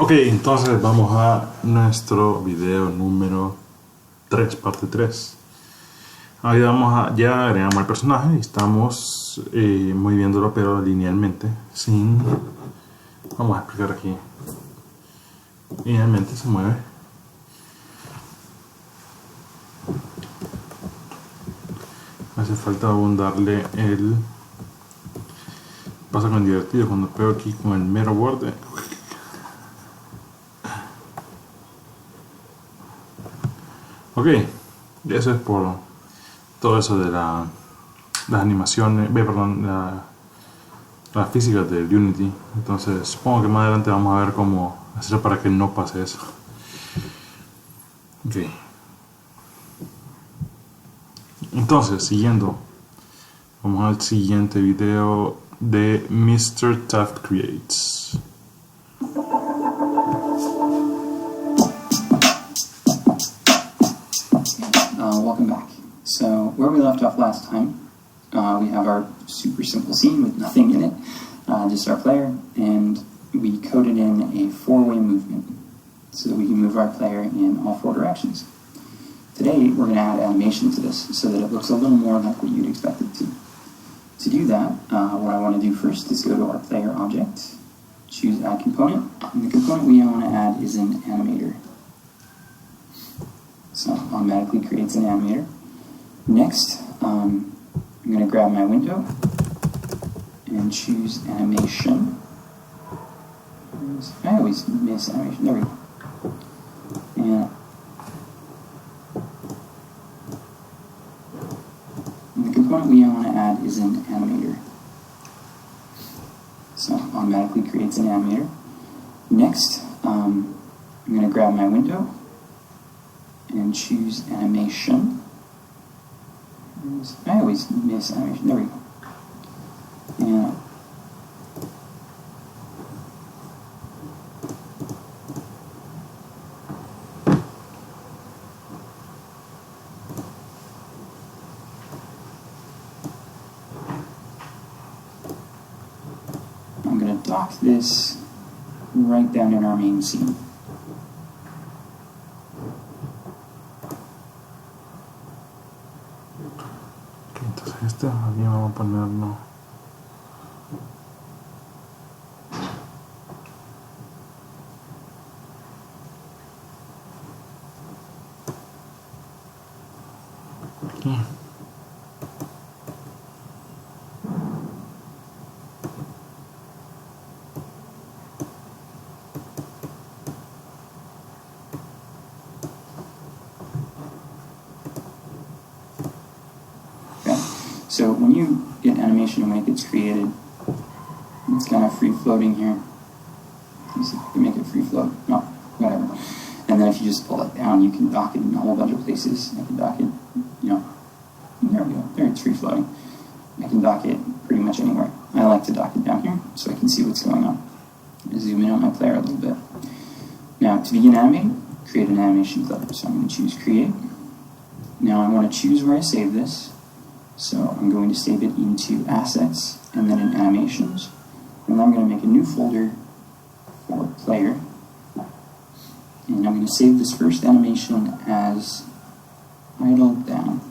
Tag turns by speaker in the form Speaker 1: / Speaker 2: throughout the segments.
Speaker 1: Ok, entonces vamos a nuestro video número 3, parte 3. Ahí ya agregamos el personaje y estamos moviéndolo, pero linealmente, sin... Vamos a explicar aquí. Linealmente se mueve. Hace falta aún darle el... Pasa con divertido cuando pego aquí con el mero borde. Ok, eso es por todo eso de las animaciones, las físicas del Unity. Entonces supongo que más adelante vamos a ver cómo hacer para que no pase eso. Ok. Entonces, siguiendo, vamos al siguiente video de Mr. Taft Creates.
Speaker 2: Welcome back. So where we left off last time, we have our super simple scene with nothing in it, just our player, and we coded in a 4-way movement so that we can move our player in all 4 directions. Today we're going to add animation to this so that it looks a little more like what you'd expect it to. To do that, what I want to do first is go to our player object, choose add component, and the component we want to add is an animator. So it automatically creates an animator. Next, I'm going to grab my window and choose animation. I always miss animation. There we go. And the component we want to add is an animator. So it automatically creates an animator. Next, I'm going to grab my window and choose animation. I always miss animation. There we go. And I'm going to dock this right down in our main scene.
Speaker 1: Este aquí vamos a ponerlo. Aquí.
Speaker 2: So when you get animation and when it gets created, it's kind of free floating here. Let me see if I can make it free float. No, whatever. And then if you just pull it down, you can dock it in a whole bunch of places. I can dock it, there we go. There, it's free floating. I can dock it pretty much anywhere. I like to dock it down here so I can see what's going on. I'm going to zoom in on my player a little bit. Now, to begin animating, create an animation clip. So I'm going to choose create. Now I want to choose where I save this. So I'm going to save it into assets and then in animations. And then I'm going to make a new folder for player. And I'm going to save this first animation as idle down.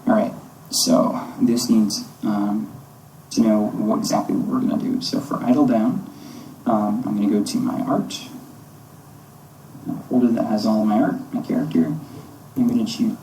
Speaker 2: Alright, so this needs to know exactly what we're going to do. So for idle down, I'm going to go to my art, a folder that has all of my art, my character. I'm going to choose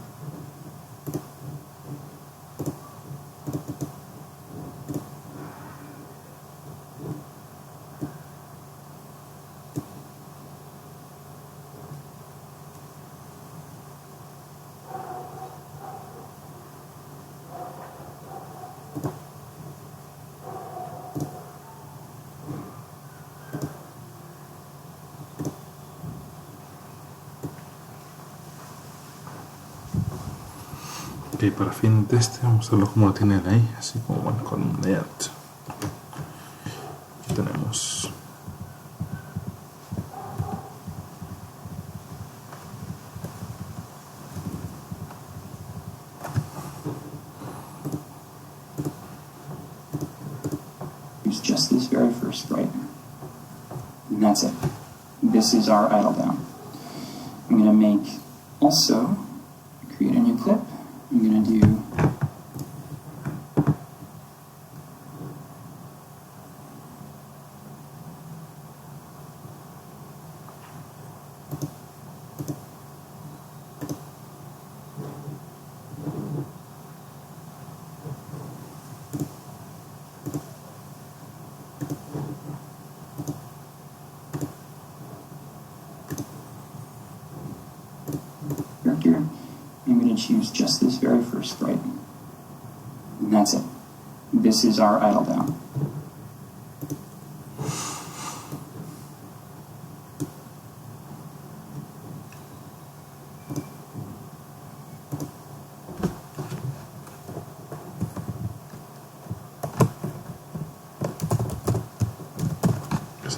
Speaker 1: Ok, para fin de este vamos a hacerlo como lo tienen ahí, así como bueno, con un layout. Aquí tenemos
Speaker 2: use just this very first sprite, and that's it. This is our idle down. I'm going to make also create a new clip. I'm going to do character. I'm going to choose just this very first sprite, and that's it. This is our idle down.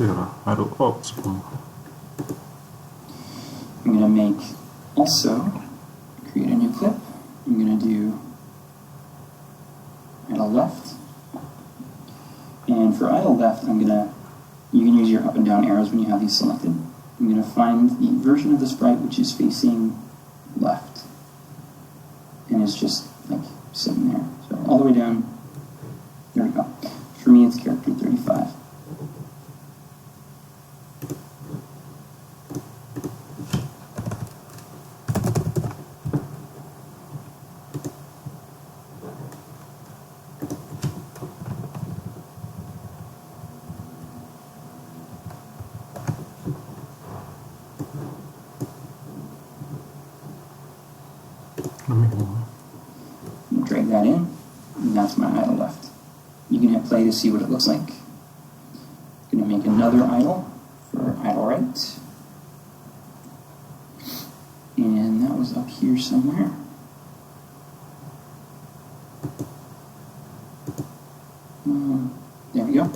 Speaker 1: ese era arrow up, supongo.
Speaker 2: I'm going to make also create a new clip. I'm going to do idle left. And for idle left, you can use your up and down arrows when you have these selected. I'm going to find the version of the sprite which is facing left. And it's just like sitting there. So all the way down, there we go. For me, it's character 35.
Speaker 1: Lo mismo, ¿no?
Speaker 2: Drag that in, and that's my idle left. You can hit play to see what it looks like. I'm going to make another idle for idle right. And that was up here somewhere. There we go.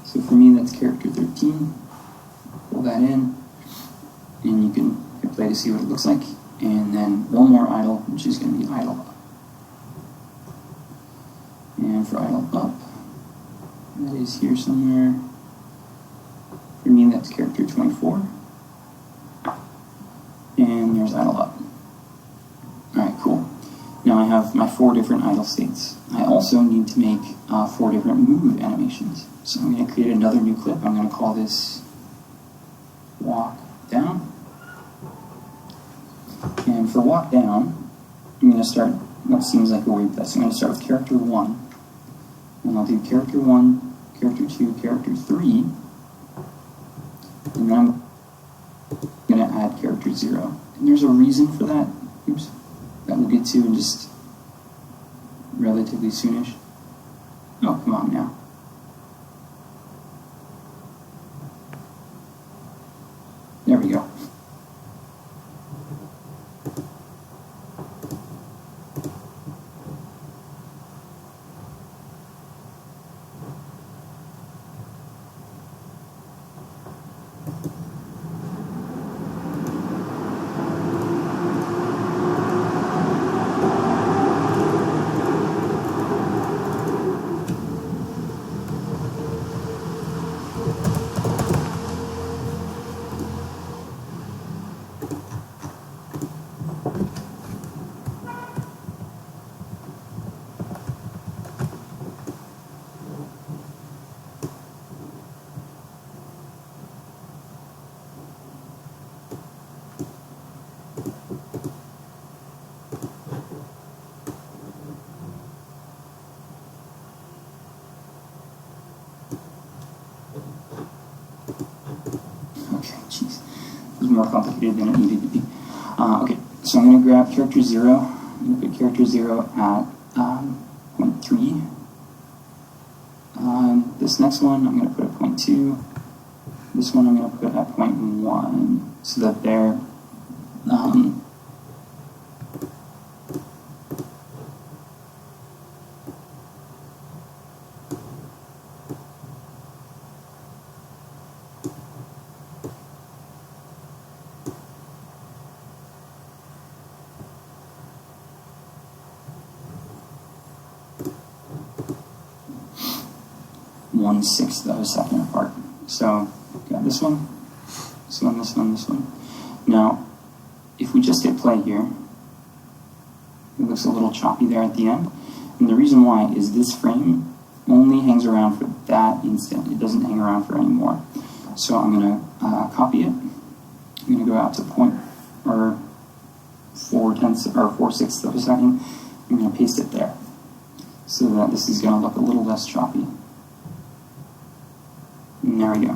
Speaker 2: So for me, that's character 13. Pull that in, and you can hit play to see what it looks like. And then one more idle, which is going to be idle up. And for idle up, that is here somewhere. For me, that's character 24. And there's idle up. Alright, cool. Now I have my 4 different idle states. I also need to make 4 different move animations. So I'm going to create another new clip. I'm going to call this walk down. And for walk down, I'm going to start what seems like a weird place. I'm going to start with character 1. And I'll do character 1, character 2, character 3. And then I'm going to add character 0. And there's a reason for that. Oops. That we'll get to in just relatively soonish. Oh, come on now. There we go. More complicated than it needed to be. Okay, so I'm going to grab character 0. I'm going to put character 0 at 0.3. This next one I'm going to put at 0.2. This one I'm going to put at 0.1. So that they're one-sixth of a second apart. So, got this one, this one, this one, this one. Now, if we just hit play here, it looks a little choppy there at the end. And the reason why is this frame only hangs around for that instant. It doesn't hang around for any more. So I'm going to copy it. I'm going to go out to 4/6 of a second. I'm going to paste it there, so that this is going to look a little less choppy. And there we go.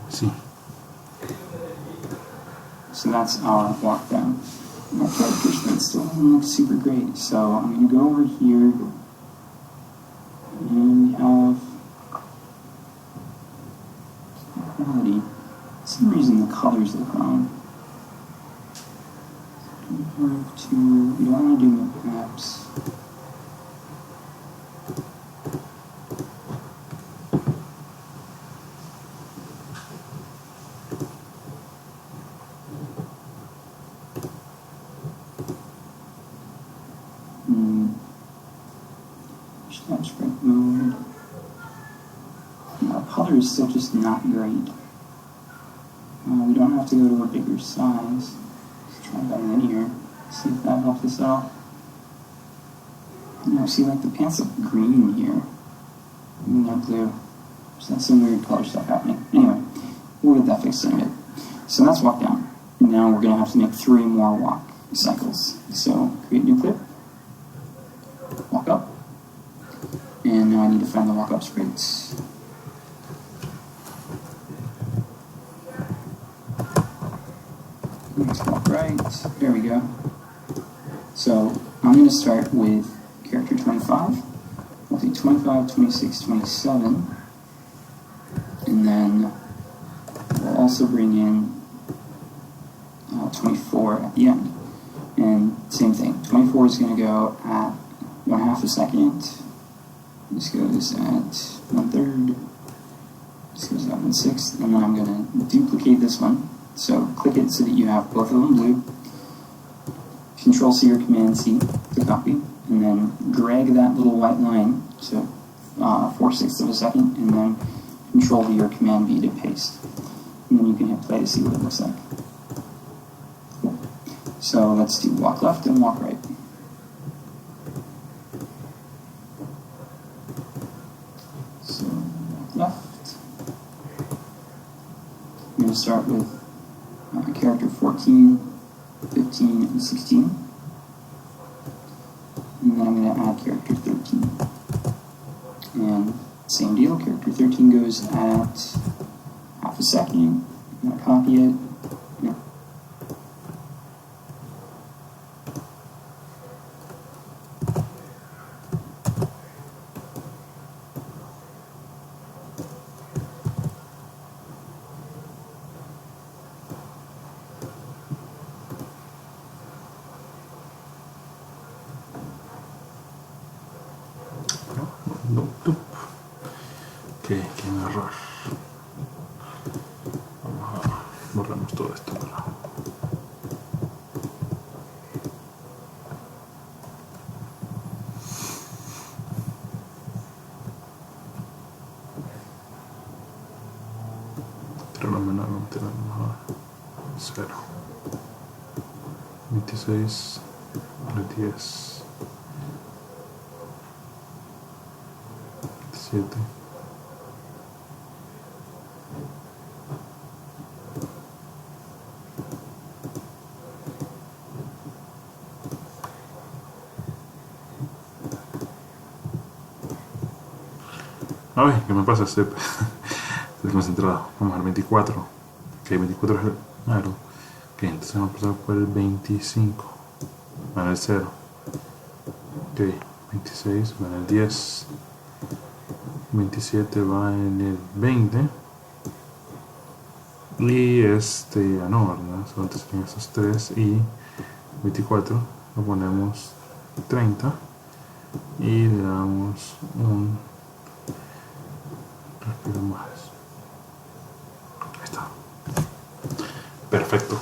Speaker 1: See.
Speaker 2: So that's our walk down. My character spread still doesn't look super great. So I'm going to go over here, and we have quality. For some reason the colors look wrong. We don't want to do maps. Tab sprite mode. Our color is still just not great. We don't have to go to a bigger size. Let's try that linear. See if that helps us out. See, like the pants look green here. Even though blue. So that's some weird color stuff happening. Anyway, we'll get that fixed in a bit. So that's walk down. And now we're going to have to make 3 more walk cycles. So create new clip. Walk up. And now I need to find the walk up sprites. Let's walk right. There we go. So I'm going to start with character 25. We'll do 25, 26, 27. And then we'll also bring in 24 at the end. And same thing. 24 is going to go at 1/2 a second. This goes at 1/3. This goes at 1/6. And then I'm going to duplicate this one. So click it so that you have both of them blue. Control-C or Command-C to copy. And then drag that little white line to 4/6 of a second. And then Control-V or Command-V to paste. And then you can hit play to see what it looks like. Cool. So let's do walk left and walk right. So walk left. I'm going to start with character 14, 15, and 16. And then I'm going to add character 13. And same deal, character 13 goes at 1/2 a second. I'm going to copy it. Yeah.
Speaker 1: Ok, qué error. Vamos a borramos todo esto para... Tirarlo menor, vamos a tirarlo a 0. 26 a 10. 27. Ay, ¿qué me pasa? Estoy concentrado. Vamos al 24. Ok, 24 es el aro. Ok, entonces vamos a pasar por el 25. Va en el 0. Ok, 26 va en el 10. 27 va en el 20. Y no, ¿verdad? Solamente serían esos 3. Y 24 lo ponemos 30. Y le damos un respiro más. Ahí está. Perfecto.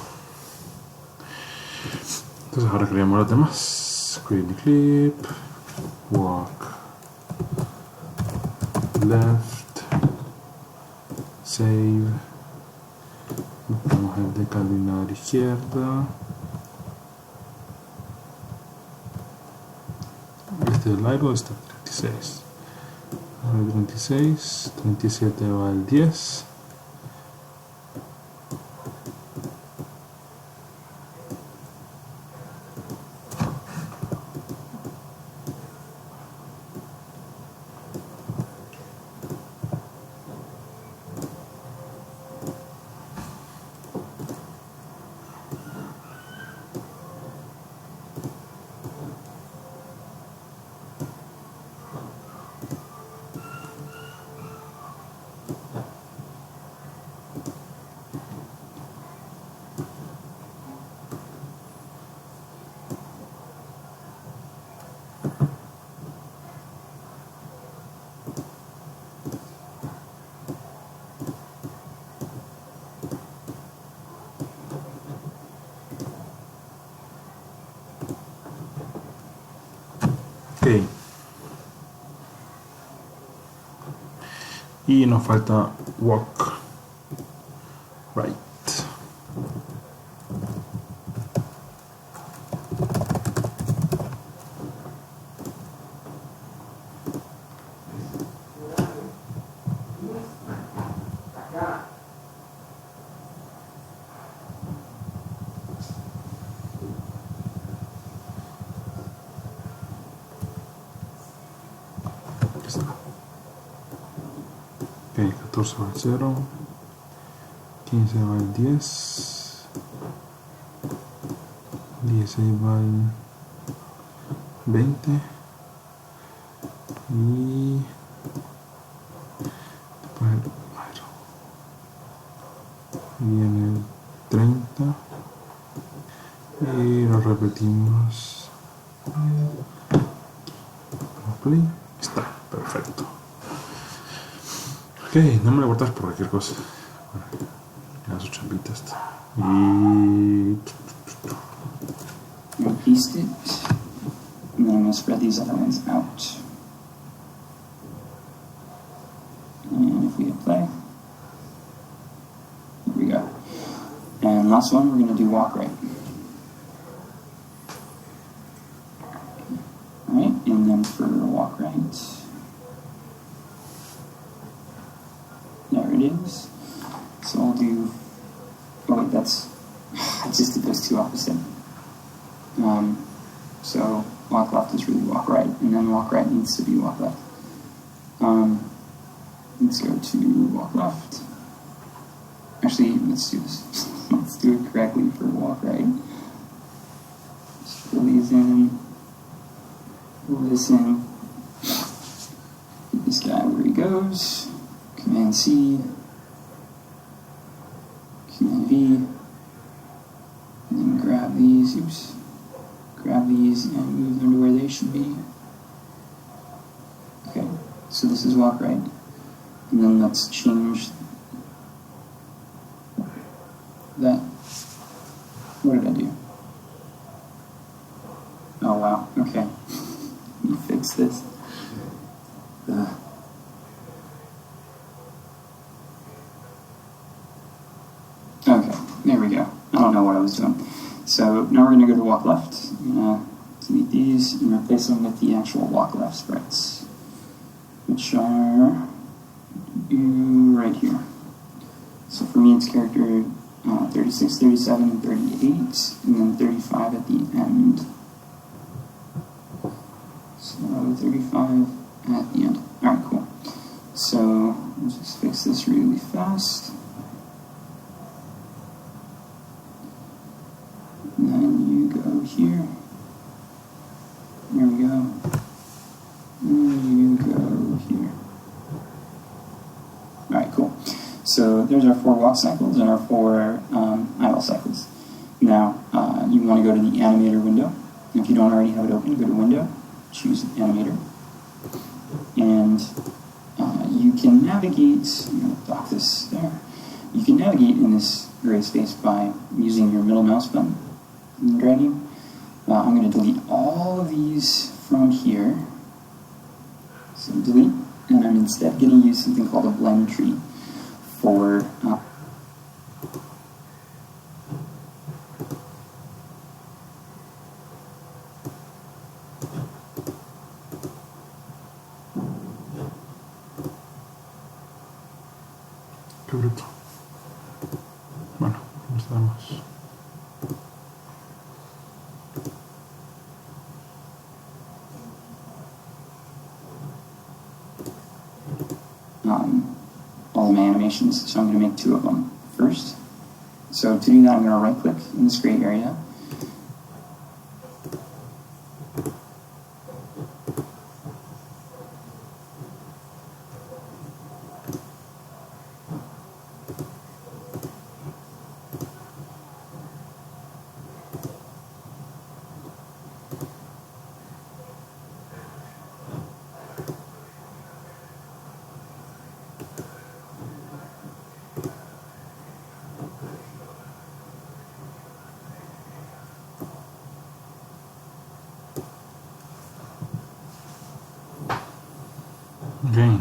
Speaker 1: Entonces ahora creamos los demás. Create the clip. Walk left. Save. Vamos a decalinar izquierda. Este es el largo, está 36. 36, 37 va al 10. Y nos falta walk right. Ok, 14 va al 0, 15 va al 10, 16 va al 20 y después viene el 30 y lo repetimos. Play. Está, perfecto. Ok, no me lo cortas por cualquier cosa. Bueno, su champita está. Y
Speaker 2: paste it, and then I'm going to spread these other ones out. And if we hit play, here we go. And last one, we're going to do walk right. Alright, and then for walk right, there it is. So I'll do, oh wait, that's, I just did those two opposite. So walk left is really walk right, and then walk right needs to be walk left. Let's go to walk left. Actually, let's do this. Let's do it correctly for walk right. Just pull these in, pull this in, get this guy where he goes, Command C, Command V, and then grab these, oops. Grab these and move them to where they should be. Okay, so this is walk right. And then let's change that. What did I do? Oh wow, okay. Let me fix this. Okay, there we go. I don't know what I was doing. So now we're going to go to walk left. I'm going to delete these and replace them with the actual walk left sprites, which are right here. So for me it's character 36, 37, and 38, and then 35 at the end. So 35 at the end. Alright, cool. So let's just fix this really fast. And then you go here. There we go. And you go here. Alright, cool. So there's our 4 walk cycles and our 4 idle cycles. Now, you want to go to the animator window. If you don't already have it open, go to Window, choose Animator. And you can navigate, I'm going to dock this there. You can navigate in this gray space by using your middle mouse button and dragging. I'm going to delete all of these from here. So delete, and I'm instead going to use something called a blend tree for
Speaker 1: qué bruto. Bueno, estamos.
Speaker 2: all of my animations, so I'm going to make 2 of them first. So to do that, I'm going to right click in this gray area.
Speaker 1: Okay.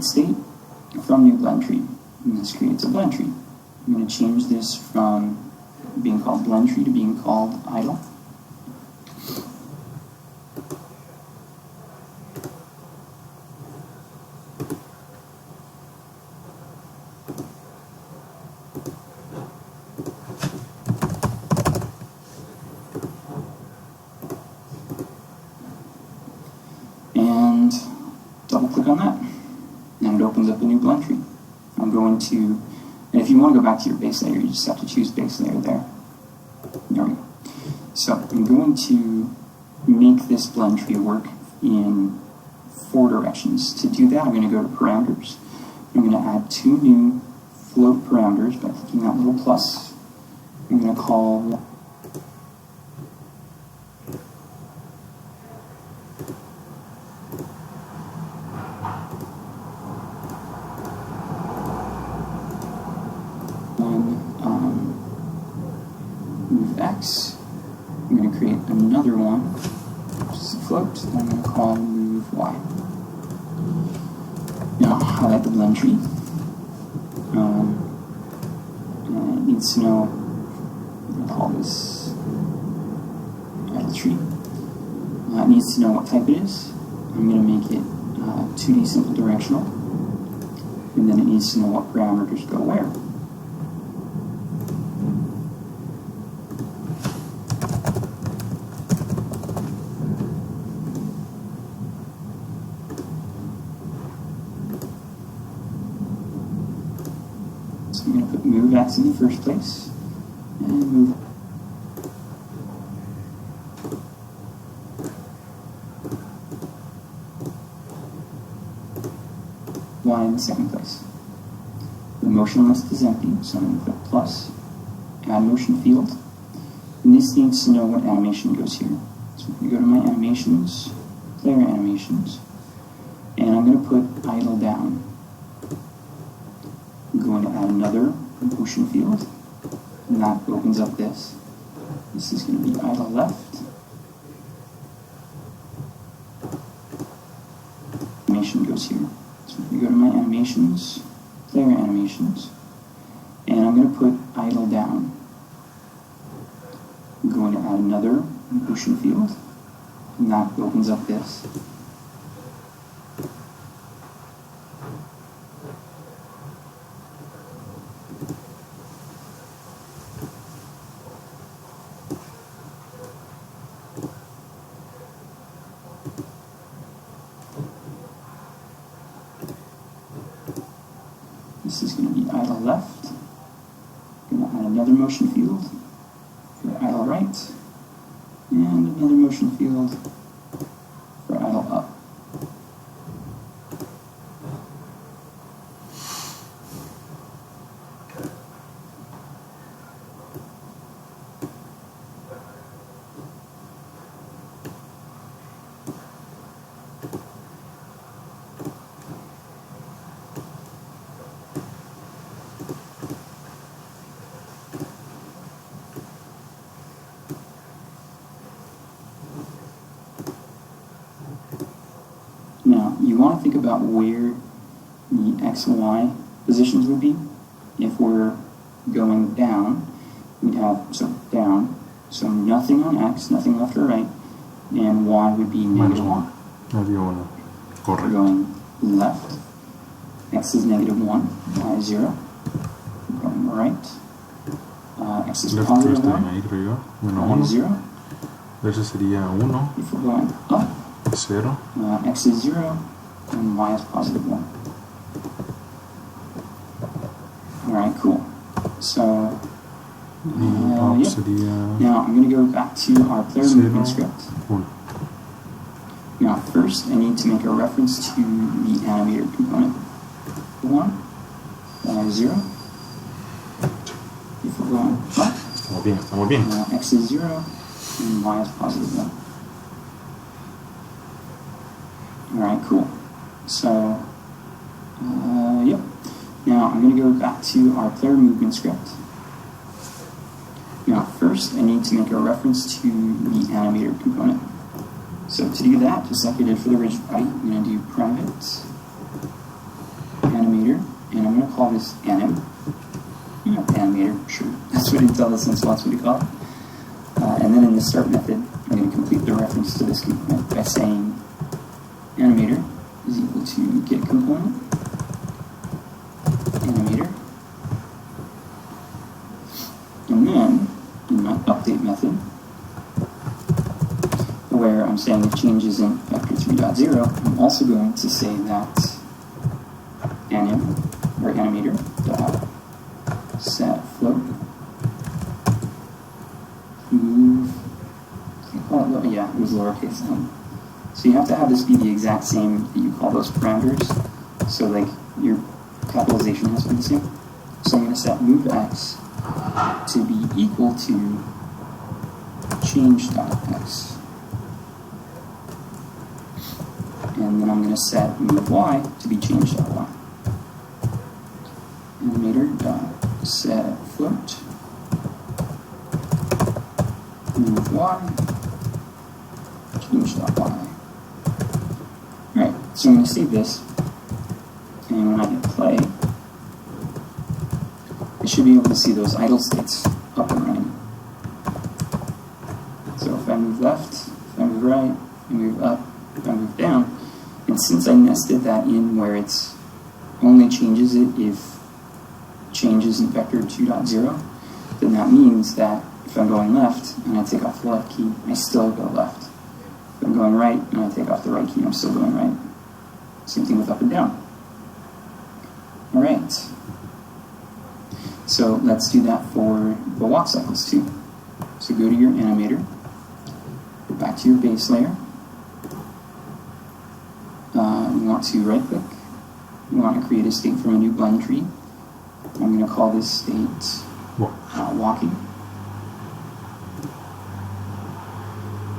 Speaker 2: create state from new blend tree. And this creates a blend tree. I'm going to change this from being called blend tree to being called idle. And double click on that, and it opens up a new blend tree. I'm going to, and if you want to go back to your base layer, you just have to choose base layer there. There we go. So I'm going to make this blend tree work in 4 directions. To do that, I'm going to go to parameters. I'm going to add 2 new float parameters by clicking that little plus. I'm going to call move X. I'm going to create another one, which is a float, that I'm going to call move Y. Now, highlight the blend tree. And it needs to know, I'm going to call this idle tree. It needs to know what type it is. I'm going to make it 2D simple directional. And then it needs to know what parameters go where. So I'm going to put move X in the first place, and move Y in the second place. The motion list is empty, so I'm going to put plus, add motion field, and this needs to know what animation goes here. So I'm going to go to my animations, player animations, and I'm going to put idle down. I'm going to add another motion field, and that opens up this. This is going to be idle left. Animation goes here. So I'm going to go to my animations, player animations, and I'm going to put idle down. I'm going to add another motion field, and that opens up this. This is going to be idle left. I'm going to add another motion field for idle right, and another motion field for idle up. Now, you want to think about where the X and Y positions would be. If we're going down, we'd have, so down, so nothing on X, nothing left or right, and Y would be negative 1.
Speaker 1: Correcto.
Speaker 2: We're going left, X is negative 1, Y is 0. We're going right, X is positive 1, Y is 0.
Speaker 1: Ese sería 1,
Speaker 2: If we're going up,
Speaker 1: 0.
Speaker 2: X is 0, and Y is positive 1. Alright, cool. So, yep.
Speaker 1: Sería
Speaker 2: Now I'm going to go back to our player movement script.
Speaker 1: 1.
Speaker 2: Now first I need to make a reference to the animator component. 1, Y is 0. If we're going up,
Speaker 1: Estamos bien.
Speaker 2: X is 0, and Y is positive 1. Alright, cool. So, yep. Now I'm going to go back to our player movement script. Now first I need to make a reference to the animator component. So to do that, just like I did for the rigid body, I'm going to do private to call this anim. Animator, sure. That's what IntelliSense wants me to call it. And then in the start method, I'm going to complete the reference to this component by saying animator is equal to get component, animator, and then in my update method, where I'm saying if change isn't vector 3.0, I'm also going to say that anim or animator dot set float move. Yeah, it was lowercase m. So you have to have this be the exact same that you call those parameters. So like your capitalization has to be the same. So I'm going to set move x to be equal to change.x. And then I'm going to set move y to be change.y. Animator dot set float move y change.y. Alright, so I'm going to save this, and when I hit play, I should be able to see those idle states up and running. So if I move left, if I move right, if I move up, if I move down, and since I nested that in where it's only changes it if change isn't vector 2.0, then that means that if I'm going left and I take off the left key, I still go left. If I'm going right and I take off the right key, I'm still going right. Same thing with up and down. Alright. So let's do that for the walk cycles too. So go to your animator, go back to your base layer. You want to right click. You want to create a state from a new blend tree. I'm going to call this state walking.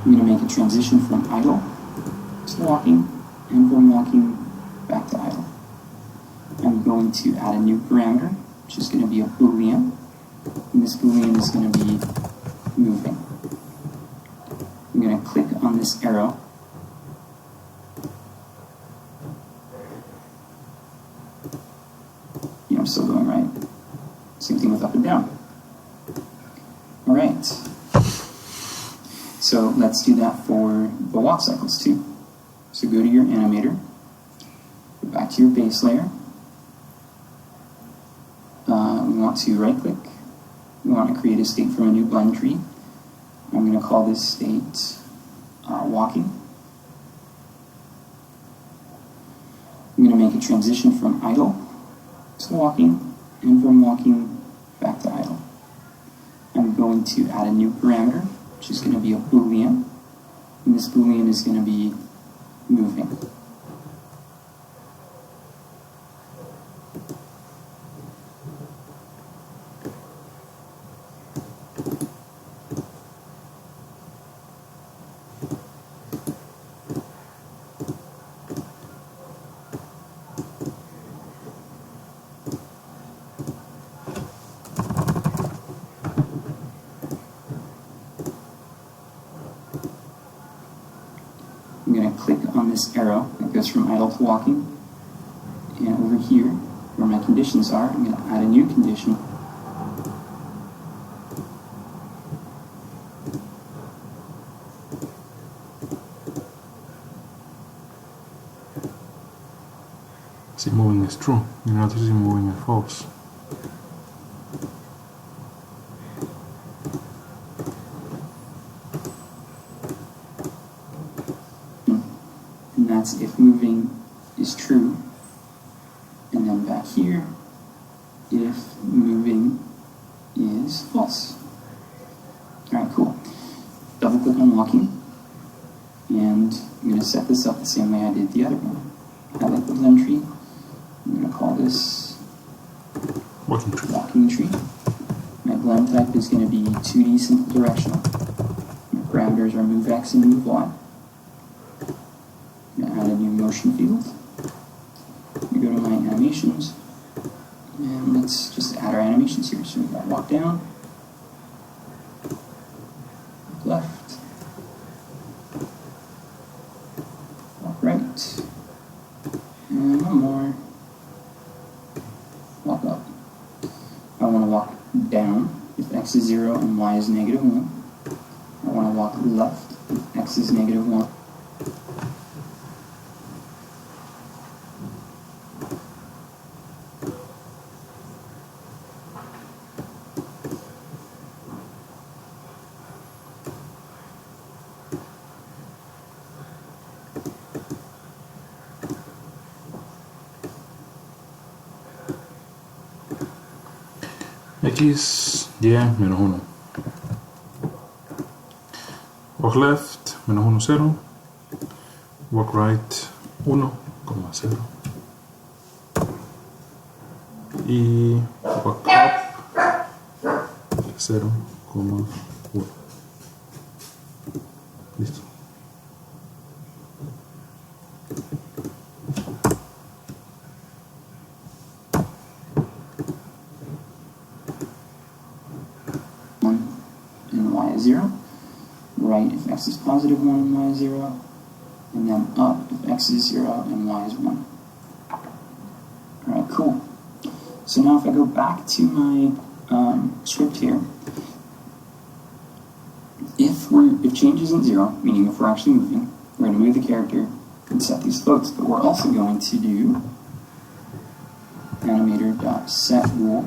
Speaker 2: I'm going to make a transition from idle to walking, and from walking back to idle. I'm going to add a new parameter, which is going to be a boolean, and this boolean is going to be moving. I'm going to click on this arrow, I'm still going right. Same thing with up and down. Alright. So let's do that for the walk cycles too. So go to your animator, go back to your base layer. We want to right click. We want to create a state from a new blend tree. I'm going to call this state walking. I'm going to make a transition from idle to walking, and from walking back to idle. I'm going to add a new parameter, which is going to be a boolean, and this boolean is going to be moving. I'm going to click on this arrow that goes from idle to walking, and over here where my conditions are, I'm going to add a new condition.
Speaker 1: See, moving is true. You notice moving is false.
Speaker 2: And that's if moving is true. And then back here, if moving is false. Alright, cool. Double click on walking. And I'm going to set this up the same way I did the other one. Highlight the blend tree. I'm going to call this walking tree. My blend type is going to be 2D simple directional. My parameters are move x and move y. I'm going to add a new motion field. We go to my animations, and let's just add our animations here. So we've got walk down, walk left, walk right, and one more, x is 0 and y is -1. I want to walk left if x is -1.
Speaker 1: X, Y, -1. Walk left, -1, 0. Walk right, 1, 0. Y walk up, 0, 1. Listo.
Speaker 2: And y is 0. Right if x is +1 and y is 0. And then up if x is 0 and y is 1. Alright, cool. So now if I go back to my script here, if change isn't 0, meaning if we're actually moving, we're going to move the character and set these floats, but we're also going to do animator.set rule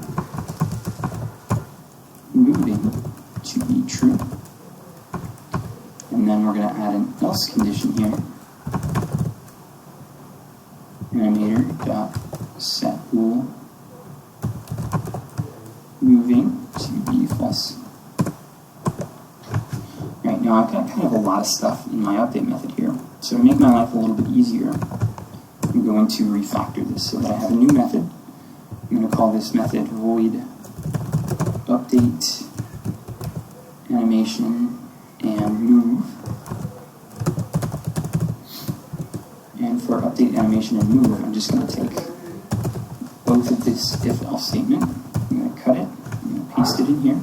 Speaker 2: moving to be true. And then we're going to add an else condition here. Animator.set rule moving to be false. Alright, now I've got kind of a lot of stuff in my update method here. So to make my life a little bit easier, I'm going to refactor this so that I have a new method. I'm going to call this method void update animation and move. And for update animation and move, I'm just going to take both of this if-else statement. I'm going to cut it, I'm going to paste it in here,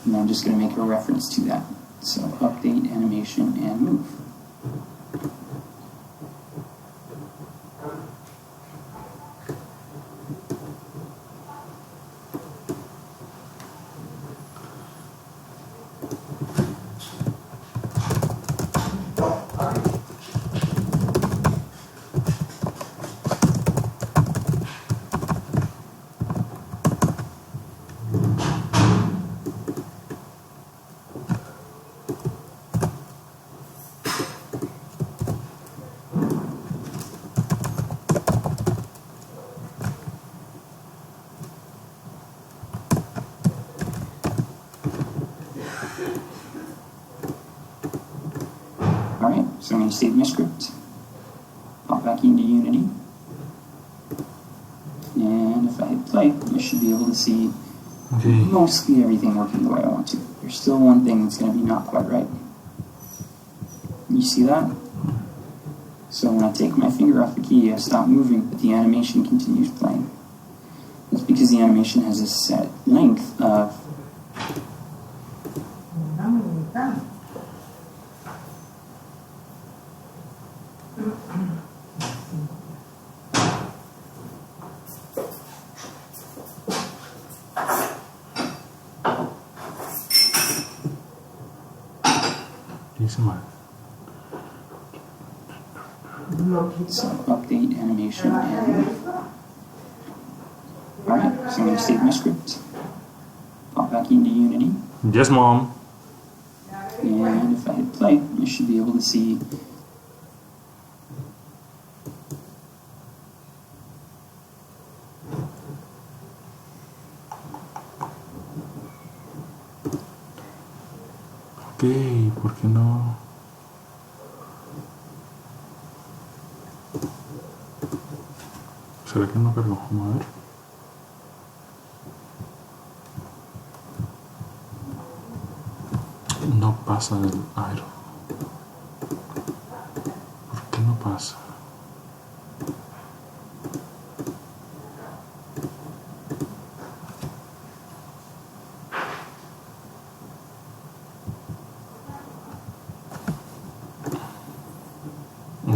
Speaker 2: and I'm just going to make a reference to that. So update animation and move. Alright, so I'm going to save my script, pop back into Unity, and if I hit play, I should be able to see mostly everything working the way I want to. There's still one thing that's going to be not quite right. You see that? So when I take my finger off the key, I stop moving, but the animation continues playing. That's because the animation has a set length of so update animation and alright, so I'm going to save my script, pop back into Unity.
Speaker 1: Yes, Mom.
Speaker 2: And if I hit play, I should be able to see
Speaker 1: Ok, ¿por qué no? ¿Será que no cargó? Vamos a ver. No pasa del aero. ¿Por qué no pasa?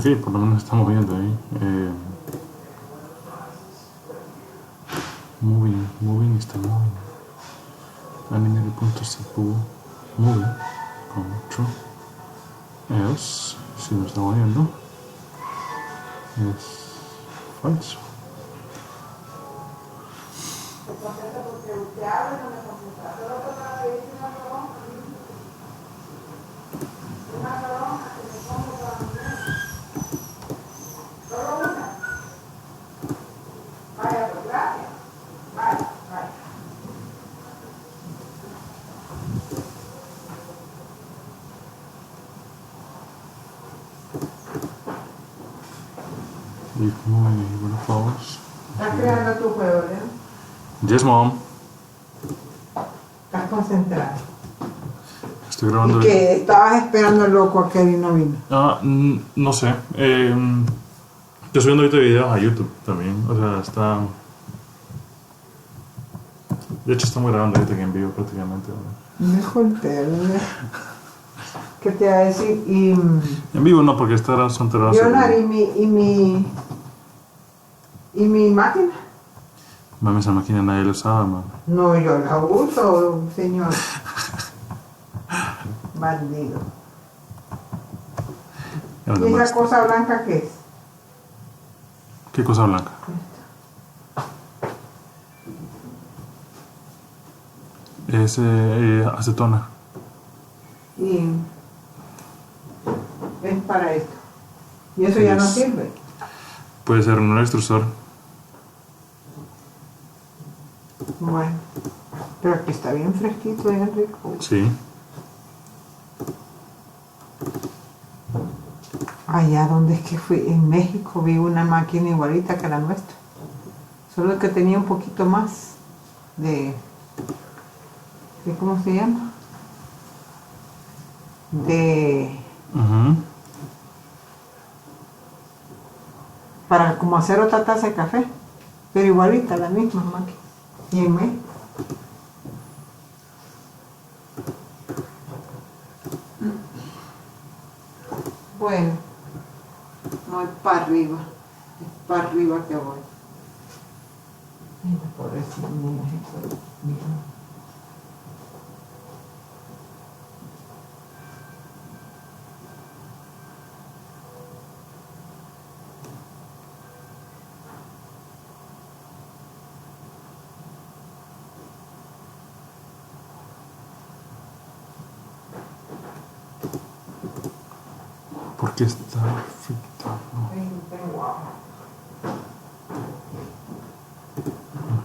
Speaker 1: Sí, por lo menos estamos viendo ahí. Moving está moving. Game.cpu movie control es, si lo estamos viendo, es falso. If movie false.
Speaker 3: Estás creando tu juego, ¿no?
Speaker 1: Yes, mom.
Speaker 3: Estás concentrado.
Speaker 1: Estoy grabando.
Speaker 3: ¿Y que estabas esperando el loco a que no vino?
Speaker 1: No sé. Estoy subiendo ahorita videos a YouTube también. O sea, está. De hecho, estamos grabando ahorita que en vivo prácticamente.
Speaker 3: Dejo el tele. ¿Qué te iba a decir? Y
Speaker 1: En vivo no, porque son terrazas.
Speaker 3: Leonard, ¿y mi máquina?
Speaker 1: Mami, esa máquina nadie la usaba, man.
Speaker 3: No, yo la uso, señor. Bandido. ¿Y esa cosa blanca qué es?
Speaker 1: ¿Qué cosa blanca? Es acetona.
Speaker 3: Y es para esto. Y eso ya no sirve.
Speaker 1: Puede ser un extrusor.
Speaker 3: Bueno, pero aquí está bien fresquito, bien rico.
Speaker 1: Sí.
Speaker 3: Allá donde es que fui, en México, vi una máquina igualita que la nuestra. Solo que tenía un poquito más de ¿cómo se llama? Para como hacer otra taza de café, pero igualita, la misma máquina. Y en México. Bueno, no es para arriba, es para arriba que voy. Mira, pobrecito, mira.
Speaker 1: ¿Por qué está frito?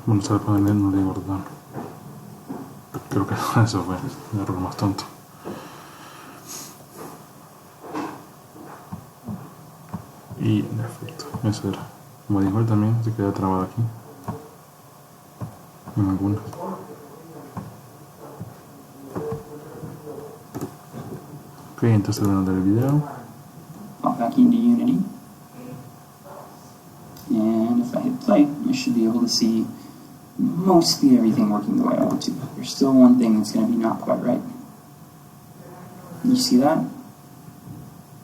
Speaker 1: Bueno, se va a poner no le engordar. Creo que eso fue el error más tonto. Y en efecto, eso era. Como dijo él también, se queda trabado aquí. En algunas. Ok, entonces terminando el video.
Speaker 2: Pop back into Unity. And if I hit play, I should be able to see mostly everything working the way I want to. There's still one thing that's going to be not quite right. You see that?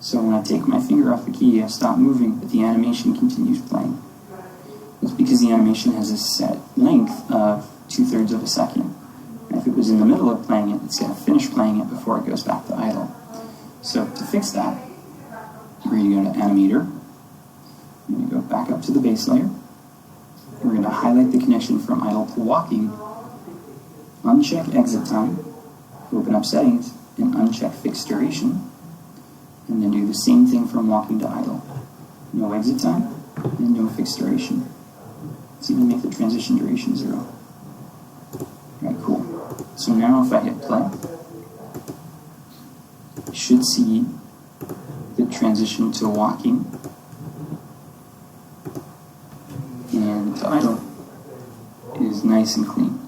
Speaker 2: So when I take my finger off the key, I stop moving, but the animation continues playing. It's because the animation has a set length of 2/3 of a second. And if it was in the middle of playing it, it's going to finish playing it before it goes back to idle. So to fix that, we're going to go to Animator. We're going to go back up to the base layer. We're going to highlight the connection from idle to walking, uncheck exit time, open up settings, and uncheck fixed duration, and then do the same thing from walking to idle. No exit time, and no fixed duration. Let's even make the transition duration 0. Alright, cool. So now if I hit play, you should see the transition to walking and to idle is nice and clean.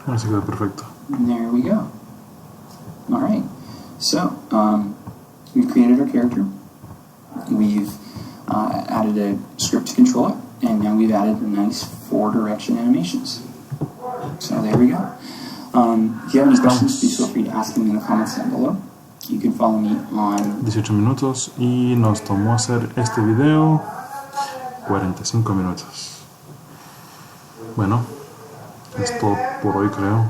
Speaker 1: Así queda perfecto.
Speaker 2: And there we go. Alright, so we've created our character, we've added a script to control it, and now we've added nice 4-direction animations. So there we go. If you have any questions, please feel free to ask them in the comments down below. You can follow me on
Speaker 1: 18 minutos y nos tomó hacer este video 45 minutos. Bueno, Es todo por hoy, creo.